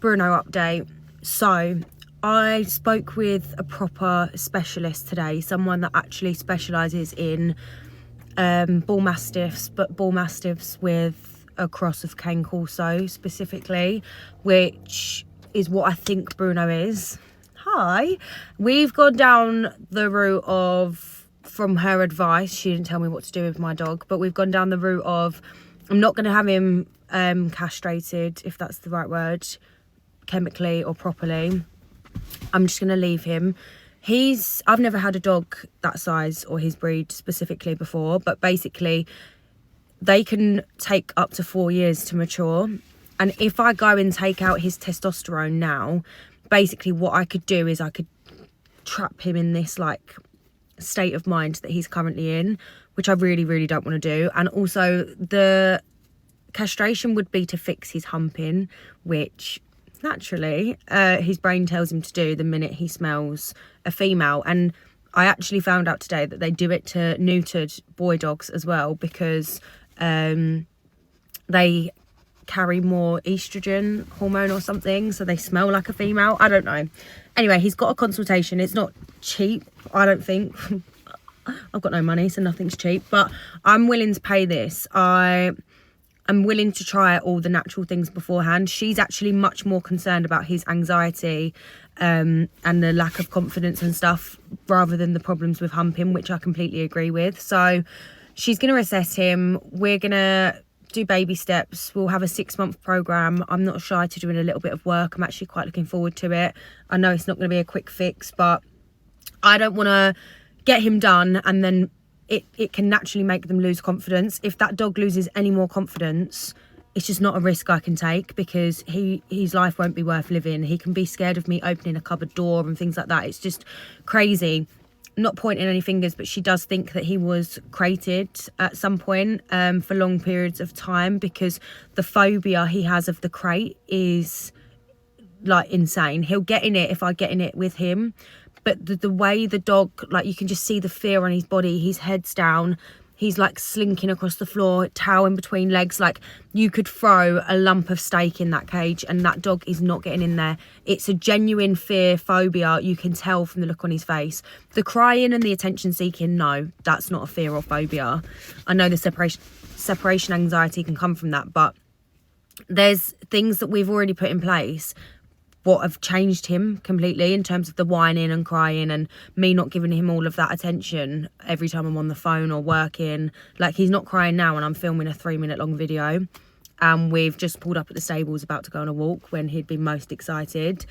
Bruno update. So I spoke with a proper specialist today, someone that actually specialises in bull mastiffs, but bull mastiffs with a cross of cane corso specifically, which is what I think Bruno is. Hi. We've gone down the route of, from her advice, she didn't tell me what to do with my dog, but we've gone down the route of, I'm not going to have him castrated, if that's the right word, chemically or properly. I'm just going to leave him. I've never had a dog that size or his breed specifically before, but basically they can take up to 4 years to mature. And if I go and take out his testosterone now, basically what I could do is I could trap him in this like state of mind that he's currently in, which I really, really don't want to do. And also the castration would be to fix his humping, which naturally his brain tells him to do the minute he smells a female. And I actually found out today that they do it to neutered boy dogs as well, because they carry more estrogen hormone or something, so they smell like a female. I don't know. Anyway, he's got a consultation. It's not cheap, I don't think. I've got no money, so nothing's cheap, but I'm willing to pay this. I'm willing to try all the natural things beforehand. She's actually much more concerned about his anxiety and the lack of confidence and stuff, rather than the problems with humping, which I completely agree with. So she's going to assess him. We're going to do baby steps. We'll have a 6-month program. I'm not shy to doing a little bit of work. I'm actually quite looking forward to it. I know it's not going to be a quick fix, but I don't want to get him done and then it can naturally make them lose confidence. If that dog loses any more confidence, it's just not a risk I can take, because his life won't be worth living. He can be scared of me opening a cupboard door and things like that. It's just crazy. Not pointing any fingers, but she does think that he was crated at some point for long periods of time, because the phobia he has of the crate is like insane. He'll get in it if I get in it with him. But the way the dog, like, you can just see the fear on his body. His head's down. He's like slinking across the floor, towel in between legs. Like, you could throw a lump of steak in that cage and that dog is not getting in there. It's a genuine fear, phobia. You can tell from the look on his face. The crying and the attention seeking, no, that's not a fear or phobia. I know the separation anxiety can come from that, but there's things that we've already put in place what have changed him completely, in terms of the whining and crying and me not giving him all of that attention every time I'm on the phone or working. Like, he's not crying now and I'm filming a 3-minute long video, and we've just pulled up at the stables about to go on a walk when he'd been most excited.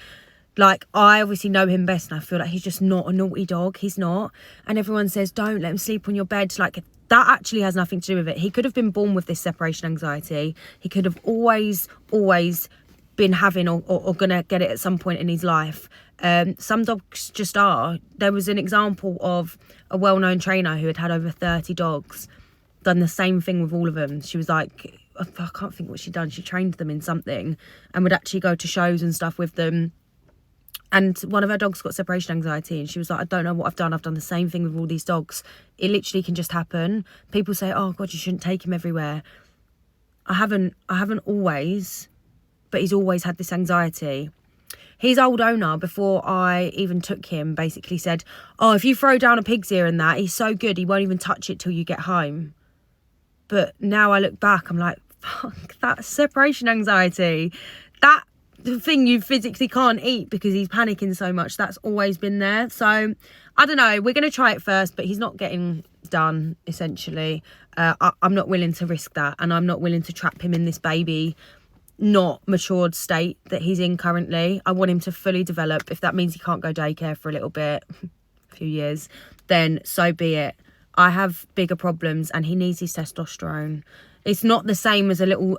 Like, I obviously know him best and I feel like he's just not a naughty dog. He's not. And everyone says, don't let him sleep on your bed. Like, that actually has nothing to do with it. He could have been born with this separation anxiety. He could have always been having or gonna get it at some point in his life. Some dogs just are. There was an example of a well-known trainer who had over 30 dogs, done the same thing with all of them. She was like, I can't think what she'd done. She trained them in something and would actually go to shows and stuff with them. And one of her dogs got separation anxiety, and she was like, I don't know what I've done. I've done the same thing with all these dogs. It literally can just happen. People say, oh God, you shouldn't take him everywhere. I haven't always, but he's always had this anxiety. His old owner, before I even took him, basically said, oh, if you throw down a pig's ear and that, he's so good, he won't even touch it till you get home. But now I look back, I'm like, fuck, that's separation anxiety. That thing you physically can't eat because he's panicking so much, that's always been there. So, I don't know, we're going to try it first, but he's not getting done, essentially. I'm not willing to risk that, and I'm not willing to trap him in this baby not matured state that he's in currently. I want him to fully develop. If that means he can't go daycare for a little bit, a few years, then so be it. I have bigger problems and he needs his testosterone. It's not the same as a little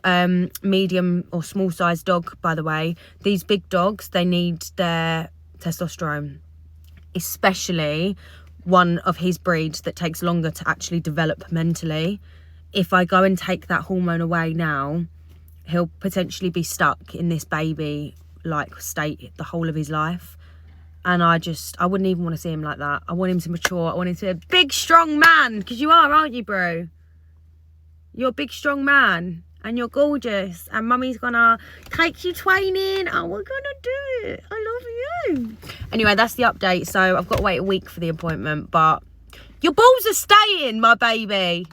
medium or small sized dog, by the way. These big dogs, they need their testosterone, especially one of his breeds that takes longer to actually develop mentally. If I go and take that hormone away now, he'll potentially be stuck in this baby like state the whole of his life. And I wouldn't even want to see him like that. I want him to mature. I want him to be a big, strong man, because you are, aren't you, bro? You're a big, strong man. and you're gorgeous, and mummy's gonna take you training, and we're gonna do it. I love you. Anyway, that's the update. So I've got to wait a week for the appointment, but your balls are staying, my baby.